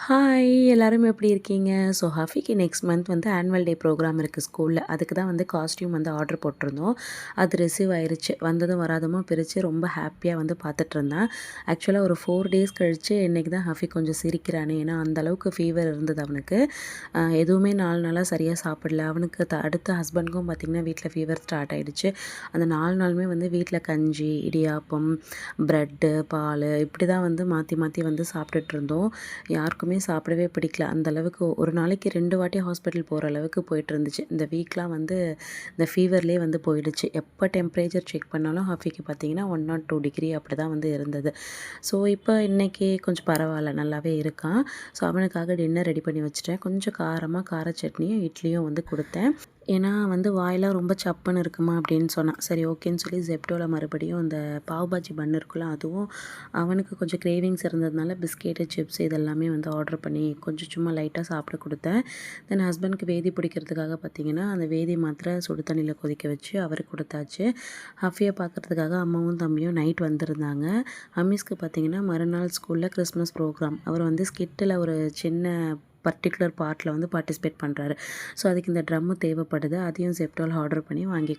Hi எல்லாரும் எப்படி இருக்கீங்க? ஸோ ஹஃபிக்கு நெக்ஸ்ட் மந்த் வந்து ஆனுவல் டே ப்ரோக்ராம் இருக்குது ஸ்கூலில். அதுக்கு தான் வந்து காஸ்ட்யூம் வந்து ஆர்டர் போட்டிருந்தோம். அது ரிசீவ் ஆயிருச்சு. வந்ததும் வராதமும் பிரித்து ரொம்ப ஹாப்பியாக வந்து பார்த்துட்ருந்தேன். ஆக்சுவலாக ஒரு 4 டேஸ் கழித்து இன்றைக்கி தான் ஹஃபி கொஞ்சம் சிரிக்கிறானே. ஏன்னா அந்தளவுக்கு ஃபீவர் இருந்தது அவனுக்கு. எதுவுமே 4 நாளாக சரியாக சாப்பிடல. அவனுக்கு அடுத்த ஹஸ்பண்டுக்கும் பார்த்திங்கன்னா வீட்டில் ஃபீவர் ஸ்டார்ட் ஆகிடுச்சு. அந்த 4 நாளுமே வந்து வீட்டில் கஞ்சி, இடியாப்பம், ப்ரெட்டு, பால் இப்படி தான் வந்து மாற்றி மாற்றி வந்து சாப்பிட்டுட்ருந்தோம். யாருக்குமே சாப்பிடவே பிடிக்கல. அந்த அளவுக்கு ஒரு நாளைக்கு 2 வாட்டி ஹாஸ்பிட்டல் போகிற அளவுக்கு போயிட்டுருந்துச்சு. இந்த வீக்லாம் வந்து இந்த ஃபீவர்லேயே வந்து போயிடுச்சு. எப்போ டெம்பரேச்சர் செக் பண்ணாலும் ஹாஃபிக்கு பார்த்தீங்கன்னா 102 டிகிரி அப்படி தான் வந்து இருந்தது. ஸோ இப்போ இன்றைக்கி கொஞ்சம் பரவாயில்ல, நல்லாவே இருக்கான். ஸோ அவனுக்காக டின்னர் ரெடி பண்ணி வச்சுட்டேன். கொஞ்சம் கார சட்னியும் இட்லியும் வந்து கொடுத்தேன். ஏன்னா வந்து வாயெல்லாம் ரொம்ப சப்புன்னு இருக்குமா அப்படின்னு சொன்னான். சரி ஓகேன்னு சொல்லி ஜெப்டோவில் மறுபடியும் இந்த பாவ் பாஜி பன் இருக்குல்ல, அதுவும் அவனுக்கு கொஞ்சம் கிரேவிங்ஸ் இருந்ததுனால பிஸ்கெட்டு, சிப்ஸ் இதெல்லாமே வந்து ஆர்டர் பண்ணி கொஞ்சம் சும்மா லைட்டாக சாப்பிட கொடுத்தேன். தென் ஹஸ்பண்டுக்கு வேதி பிடிக்கிறதுக்காக பார்த்திங்கன்னா அந்த வேதி மாத்திரை சுடு தண்ணியில் கொதிக்க வச்சு அவருக்கு கொடுத்தாச்சு. ஹஃபியை பார்க்குறதுக்காக அம்மாவும் தம்பியும் நைட் வந்திருந்தாங்க. ஹமீஸ்க்கு பார்த்திங்கன்னா மறுநாள் ஸ்கூலில் கிறிஸ்மஸ் ப்ரோக்ராம். அவர் வந்து ஸ்கிட்டில் ஒரு சின்ன பர்டிகுலர் பார்ட்டில் வந்து பார்ட்டிசிபேட் பண்ணுறாரு. ஸோ அதுக்கு இந்த ட்ரம்மு தேவைப்படுது. அதையும் ஜெப்டோவில் ஆர்டர் பண்ணி வாங்கி